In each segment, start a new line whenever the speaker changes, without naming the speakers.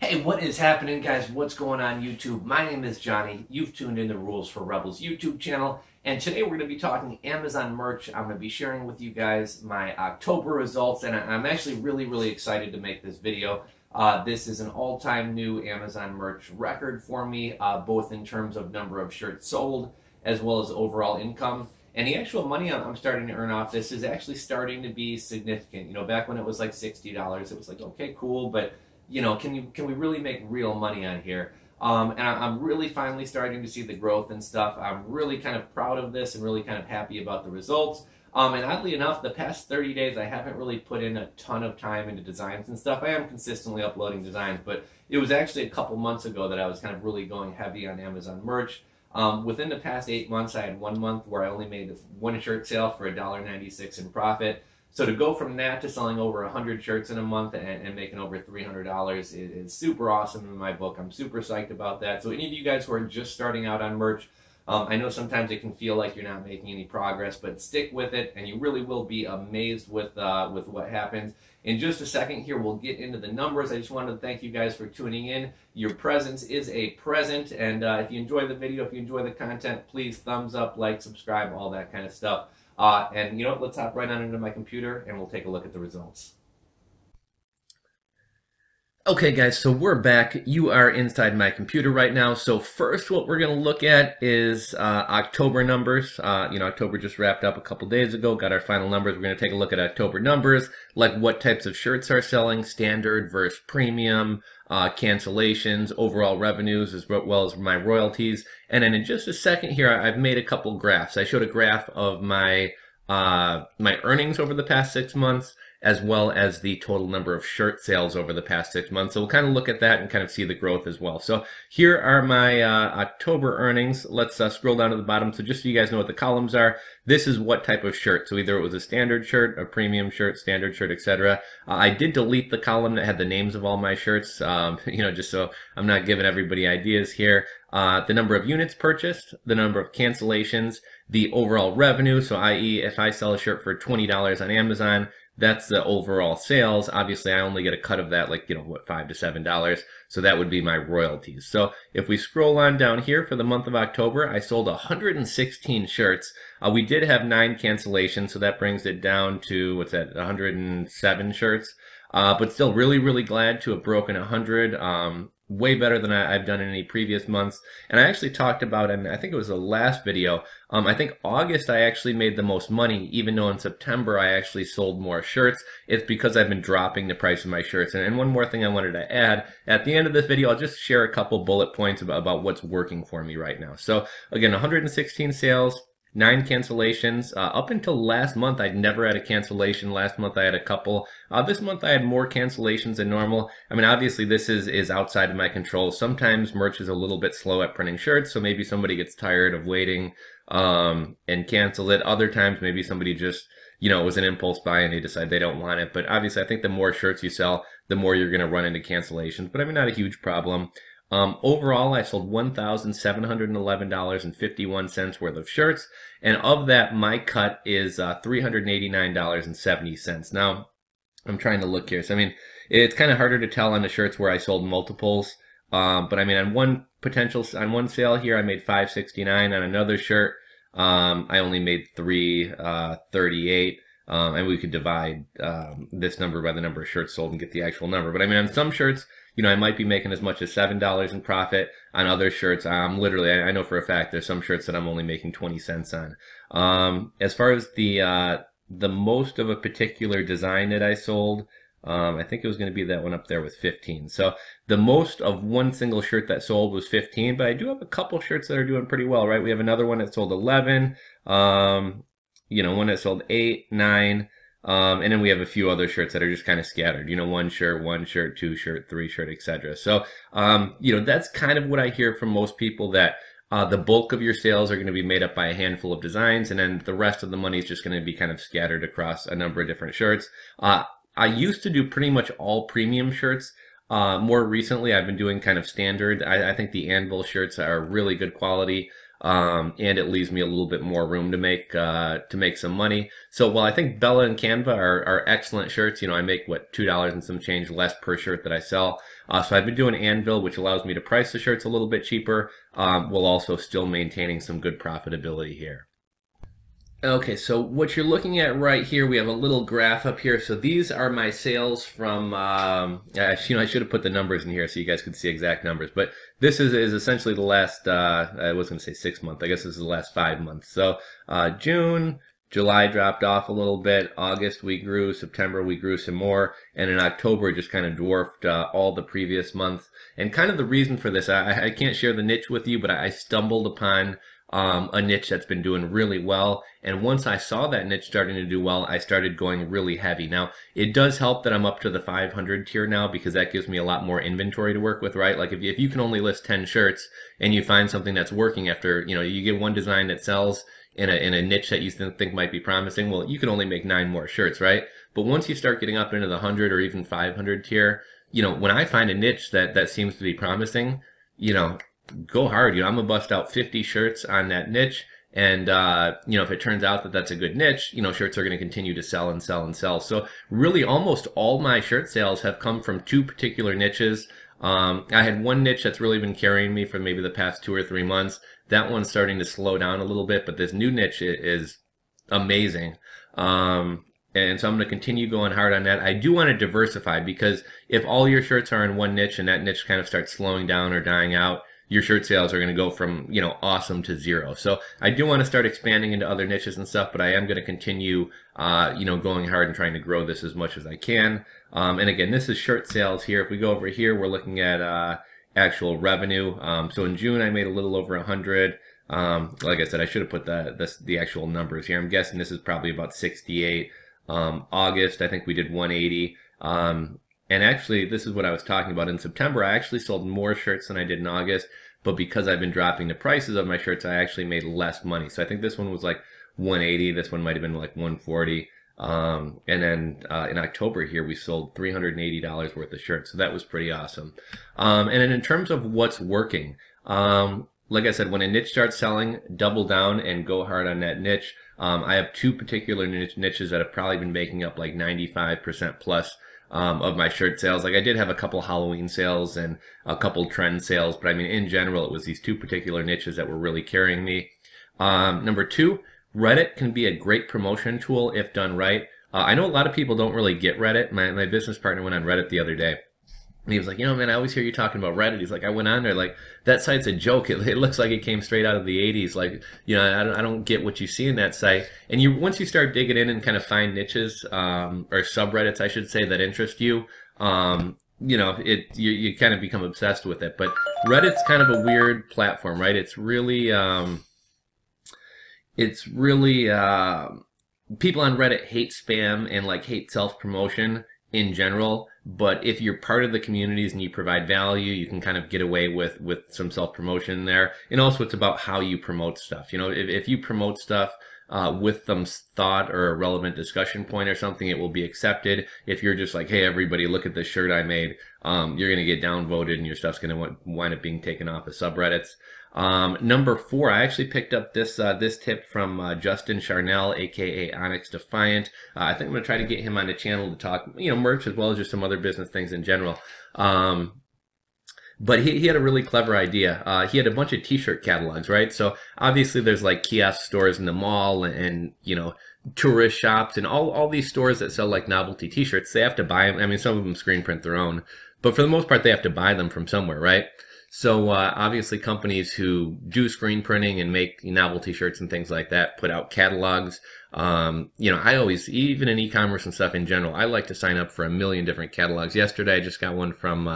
Hey, what is happening, guys? What's going on YouTube? My name is Johnny. You've tuned in to Rules for Rebels YouTube channel, and today we're going to be talking Amazon merch. I'm going to be sharing with you guys my October results, and I'm actually really excited to make this video. This is an all-time new Amazon merch record for me, both in terms of number of shirts sold as well as overall income. And the actual money I'm starting to earn off this is actually starting to be significant. You know, back when it was like $60, it was like, okay, cool, but you know, can we really make real money on here? And I'm really finally starting to see the growth and stuff. I'm really kind of proud of this and really kind of happy about the results. And oddly enough, the past 30 days, I haven't really put in a ton of time into designs and stuff. I am consistently uploading designs, but it was actually a couple months ago that I was kind of really going heavy on Amazon merch. Within the past 8 months, I had 1 month where I only made one shirt sale for $1.96 in profit. So to go from that to selling over 100 shirts in a month and making over $300 is super awesome in my book. I'm super psyched about that. So any of you guys who are just starting out on merch, I know sometimes it can feel like you're not making any progress, but stick with it and you really will be amazed with what happens. In just a second here, we'll get into the numbers. I just wanted to thank you guys for tuning in. Your presence is a present, and if you enjoy the video, if you enjoy the content, please thumbs up, like, subscribe, all that kind of stuff. And you know what, let's hop right on into my computer and we'll take a look at the results. Okay guys, so we're back. You are inside my computer right now. So first what we're going to look at is October numbers. October just wrapped up a couple days ago, got our final numbers. We're going to take a look at October numbers, like what types of shirts are selling, standard versus premium, cancellations, overall revenues, as well as my royalties. And then in just a second here, I've made a couple graphs. I showed a graph of my earnings over the past 6 months, as well as the total number of shirt sales over the past 6 months. So we'll kind of look at that and kind of see the growth as well. So here are my October earnings. Let's scroll down to the bottom. So just so you guys know what the columns are, this is what type of shirt. So either it was a standard shirt, a premium shirt, standard shirt, etc. I did delete the column that had the names of all my shirts, just so I'm not giving everybody ideas here. The number of units purchased, the number of cancellations, the overall revenue. So i.e. if I sell a shirt for $20 on Amazon, that's the overall sales. Obviously, I only get a cut of that, like, $5 to $7. So that would be my royalties. So if we scroll on down here for the month of October, I sold 116 shirts. We did have 9 cancellations, so that brings it down to, 107 shirts. But still really glad to have broken 100. Way better than I've done in any previous months. And I actually talked about, and I think it was the last video, I think August I actually made the most money, even though in September I actually sold more shirts. It's because I've been dropping the price of my shirts. And one more thing I wanted to add, at the end of this video, I'll just share a couple bullet points about what's working for me right now. So again, 116 sales, 9 cancellations. Up until last month, I'd never had a cancellation. Last month, I had a couple. This month, I had more cancellations than normal. I mean, obviously, this is outside of my control. Sometimes merch is a little bit slow at printing shirts, so maybe somebody gets tired of waiting and cancel it. Other times, maybe somebody just, it was an impulse buy and they decide they don't want it. But obviously, I think the more shirts you sell, the more you're going to run into cancellations. But I mean, not a huge problem. Overall, I sold $1,711.51 worth of shirts, and of that, my cut is $389.70. Now, I'm trying to look here. So, I mean, it's kind of harder to tell on the shirts where I sold multiples, but I mean, on one sale here, I made $569. On another shirt, I only made $338. And we could divide this number by the number of shirts sold and get the actual number. But I mean, on some shirts, I might be making as much as $7 in profit. On other shirts, I know for a fact there's some shirts that I'm only making 20 cents on. As far as the most of a particular design that I sold, I think it was going to be that one up there with 15. So the most of one single shirt that sold was 15, but I do have a couple shirts that are doing pretty well, right? We have another one that sold 11. One that sold 8, 9, and then we have a few other shirts that are just kind of scattered. One shirt, 2 shirt, 3 shirt, etc. So, that's kind of what I hear from most people, that the bulk of your sales are going to be made up by a handful of designs, and then the rest of the money is just going to be kind of scattered across a number of different shirts. I used to do pretty much all premium shirts. More recently, I've been doing kind of standard. I think the Anvil shirts are really good quality. and it leaves me a little bit more room to make some money. So while I think Bella and Canva are excellent shirts, I make what, $2 and some change less per shirt that I sell. So I've been doing Anvil, which allows me to price the shirts a little bit cheaper, while also still maintaining some good profitability here. Okay, so what you're looking at right here, we have a little graph up here. So these are my sales from, I should have put the numbers in here so you guys could see exact numbers. But this is essentially the last, I was going to say 6 months. I guess this is the last 5 months. So June, July dropped off a little bit. August we grew. September we grew some more. And in October just kind of dwarfed all the previous months. And kind of the reason for this, I can't share the niche with you, but I stumbled upon a niche that's been doing really well. And once I saw that niche starting to do well, I started going really heavy. Now, it does help that I'm up to the 500 tier now, because that gives me a lot more inventory to work with, right? Like if you can only list 10 shirts and you find something that's working after, you get one design that sells in a niche that you think might be promising, well, you can only make 9 more shirts, right? But once you start getting up into the 100 or even 500 tier, when I find a niche that seems to be promising, go hard. I'm gonna bust out 50 shirts on that niche, and if it turns out that that's a good niche, shirts are going to continue to sell and sell and sell. So really, almost all my shirt sales have come from 2 particular niches. I had one niche that's really been carrying me for maybe the past 2 or 3 months. That one's starting to slow down a little bit, but this new niche is amazing. And so I'm going to continue going hard on that. I do want to diversify, because if all your shirts are in one niche and that niche kind of starts slowing down or dying out, your shirt sales are going to go from, awesome to 0. So I do want to start expanding into other niches and stuff, but I am going to continue, going hard and trying to grow this as much as I can. And again, this is shirt sales here. If we go over here, we're looking at actual revenue. So in June, I made a little over 100. Like I said, I should have put the actual numbers here. I'm guessing this is probably about 68. August, I think we did 180. And actually, this is what I was talking about. In September, I actually sold more shirts than I did in August, but because I've been dropping the prices of my shirts, I actually made less money. So I think this one was like 180. This one might have been like 140. And then in October here, we sold $380 worth of shirts. So that was pretty awesome. And then in terms of what's working, like I said, when a niche starts selling, double down and go hard on that niche. I have 2 particular niches that have probably been making up like 95% plus of my shirt sales. Like I did have a couple Halloween sales and a couple trend sales, but I mean, in general, it was these 2 particular niches that were really carrying me. Number 2, Reddit can be a great promotion tool if done right. I know a lot of people don't really get Reddit. My business partner went on Reddit the other day. And he was like, man, I always hear you talking about Reddit. He's like, I went on there, like, that site's a joke. It looks like it came straight out of the 80s. Like, I don't get what you see in that site. And once you start digging in and kind of find niches, or subreddits, I should say, that interest you, you kind of become obsessed with it. But Reddit's kind of a weird platform, right? It's really, people on Reddit hate spam and like hate self-promotion in general. But if you're part of the communities and you provide value, you can kind of get away with some self-promotion there. And also it's about how you promote stuff. If you promote stuff with some thought or a relevant discussion point or something, it will be accepted. If you're just like, hey, everybody, look at this shirt I made, you're going to get downvoted and your stuff's going to wind up being taken off of subreddits. Number 4, I actually picked up this tip from Justin Charnel, aka Onyx Defiant. I think I'm going to try to get him on the channel to talk, merch as well as just some other business things in general. But he had a really clever idea. He had a bunch of t-shirt catalogs, right? So obviously there's like kiosk stores in the mall and tourist shops and all these stores that sell like novelty t-shirts. They have to buy them. I mean, some of them screen print their own, but for the most part, they have to buy them from somewhere, right? So obviously companies who do screen printing and make novelty shirts and things like that put out catalogs. I always, even in e-commerce and stuff in general, I like to sign up for a million different catalogs. Yesterday, I just got one from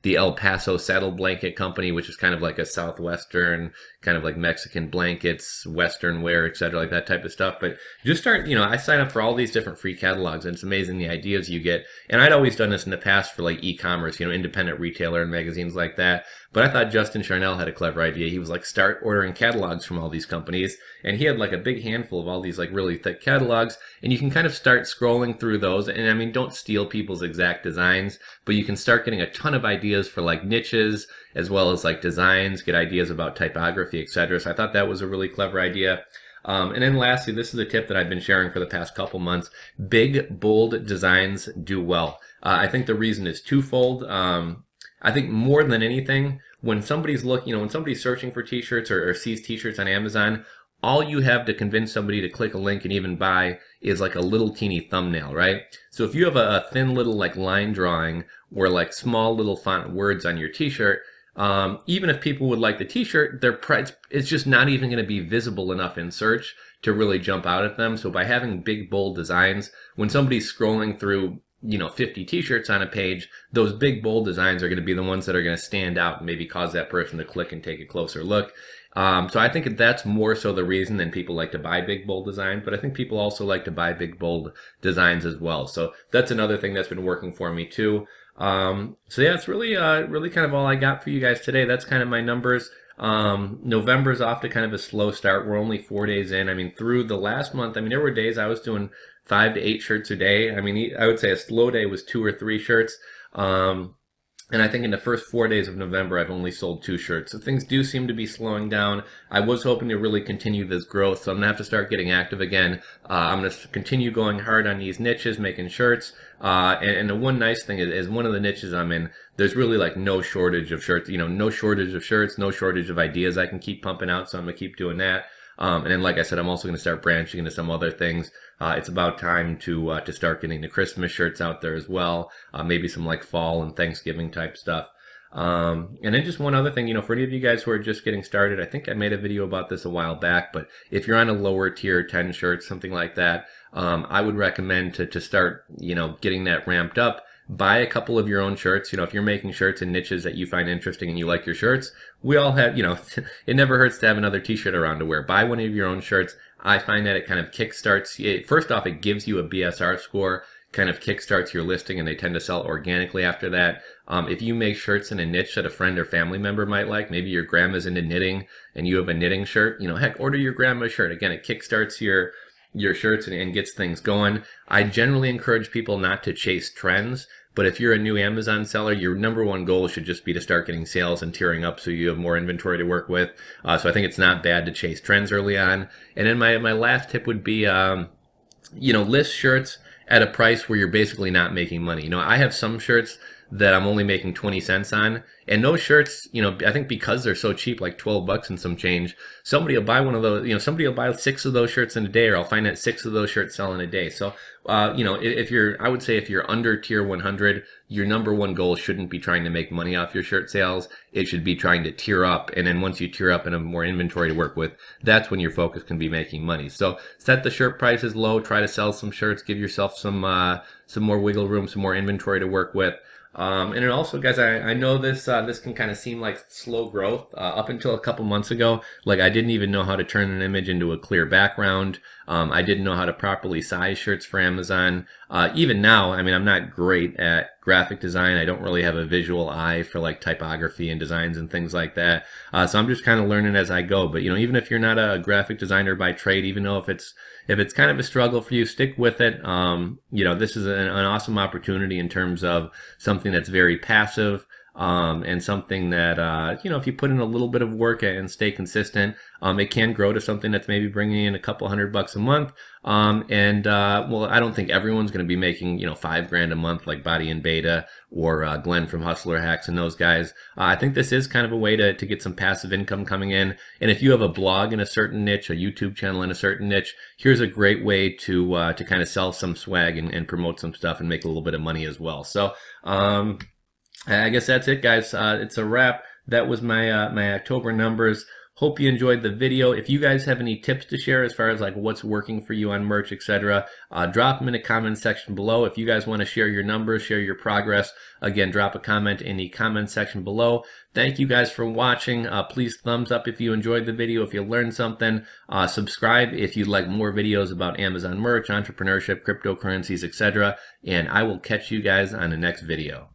the El Paso Saddle Blanket Company, which is kind of like a Southwestern, kind of like Mexican blankets, Western wear, etc., like that type of stuff. But just start, I sign up for all these different free catalogs, and it's amazing the ideas you get. And I'd always done this in the past for like e-commerce, independent retailer and magazines like that. But I thought Justin Charnel had a clever idea. He was like, start ordering catalogs from all these companies. And he had like a big handful of all these like really really thick catalogs, and you can kind of start scrolling through those. And I mean, don't steal people's exact designs, but you can start getting a ton of ideas for like niches, as well as like designs, get ideas about typography, etc. So I thought that was a really clever idea. And then lastly, this is a tip that I've been sharing for the past couple months. Big, bold designs do well. I think the reason is twofold. I think more than anything, when somebody's looking, when somebody's searching for t-shirts or sees t-shirts on Amazon, all you have to convince somebody to click a link and even buy is like a little teeny thumbnail, right? So if you have a thin little like line drawing or like small little font words on your t-shirt, even if people would like the t-shirt, their price, it's just not even going to be visible enough in search to really jump out at them. So by having big, bold designs, when somebody's scrolling through 50 t-shirts on a page, those big bold designs are going to be the ones that are going to stand out and maybe cause that person to click and take a closer look. So I think that's more so the reason than people like to buy big bold designs, but I think people also like to buy big bold designs as well. So that's another thing that's been working for me too. So yeah, it's really kind of all I got for you guys today. That's kind of my numbers. November's off to kind of a slow start. We're only 4 days in. I mean, through the last month, I mean, there were days I was doing 5 to 8 shirts a day. I mean, I would say a slow day was 2 or 3 shirts. And I think in the first 4 days of November, I've only sold 2 shirts. So things do seem to be slowing down. I was hoping to really continue this growth, so I'm going to have to start getting active again. I'm going to continue going hard on these niches, making shirts. And the one nice thing is one of the niches I'm in, there's really like no shortage of shirts, no shortage of shirts, no shortage of ideas I can keep pumping out, so I'm going to keep doing that. And then, like I said, I'm also going to start branching into some other things. It's about time to start getting the Christmas shirts out there as well. Maybe some like fall and Thanksgiving type stuff. And then just one other thing, for any of you guys who are just getting started, I think I made a video about this a while back, but if you're on a lower tier, 10 shirts, something like that, I would recommend to start, getting that ramped up. Buy a couple of your own shirts. If you're making shirts in niches that you find interesting and you like your shirts, we all have, it never hurts to have another t-shirt around to wear. Buy one of your own shirts. I find that it kind of kickstarts, first off, it gives you a BSR score, kind of kickstarts your listing, and they tend to sell organically after that. If you make shirts in a niche that a friend or family member might like, maybe your grandma's into knitting and you have a knitting shirt, heck, order your grandma's shirt. Again, it kickstarts your shirts and gets things going. I generally encourage people not to chase trends, but if you're a new Amazon seller, your number one goal should just be to start getting sales and tiering up so you have more inventory to work with. So I think it's not bad to chase trends early on. And then my last tip would be, list shirts at a price where you're basically not making money. I have some shirts that I'm only making 20 cents on. And those shirts, I think because they're so cheap, like 12 bucks and some change, somebody will buy one of those, somebody will buy 6 of those shirts in a day, or I'll find that 6 of those shirts sell in a day. So, I would say if you're under tier 100, your number one goal shouldn't be trying to make money off your shirt sales. It should be trying to tier up. And then once you tier up and have more inventory to work with, that's when your focus can be making money. So set the shirt prices low, try to sell some shirts, give yourself some more wiggle room, some more inventory to work with. And then also, guys, I know this can kind of seem like slow growth. Up until a couple months ago, like I didn't even know how to turn an image into a clear background. I didn't know how to properly size shirts for Amazon. Even now, I mean, I'm not great at graphic design. I don't really have a visual eye for like typography and designs and things like that. So I'm just kind of learning as I go. But even if you're not a graphic designer by trade, even though if it's kind of a struggle for you, stick with it. This is an awesome opportunity in terms of something that's very passive, and something that, if you put in a little bit of work and stay consistent, it can grow to something that's maybe bringing in a couple $100 a month. Well, I don't think everyone's going to be making, $5 grand a month like Body and Beta or Glenn from Hustler Hacks and those guys. I think this is kind of a way to get some passive income coming in. And if you have a blog in a certain niche, a YouTube channel in a certain niche, here's a great way to kind of sell some swag and promote some stuff and make a little bit of money as well. So, I guess that's it, guys. It's a wrap. That was my my October numbers. Hope you enjoyed the video. If you guys have any tips to share as far as like what's working for you on merch, etc., drop them in the comment section below. If you guys want to share your numbers, share your progress, again, drop a comment in the comment section below. Thank you guys for watching. Please thumbs up if you enjoyed the video, if you learned something. Subscribe if you'd like more videos about Amazon merch, entrepreneurship, cryptocurrencies, etc. And I will catch you guys on the next video.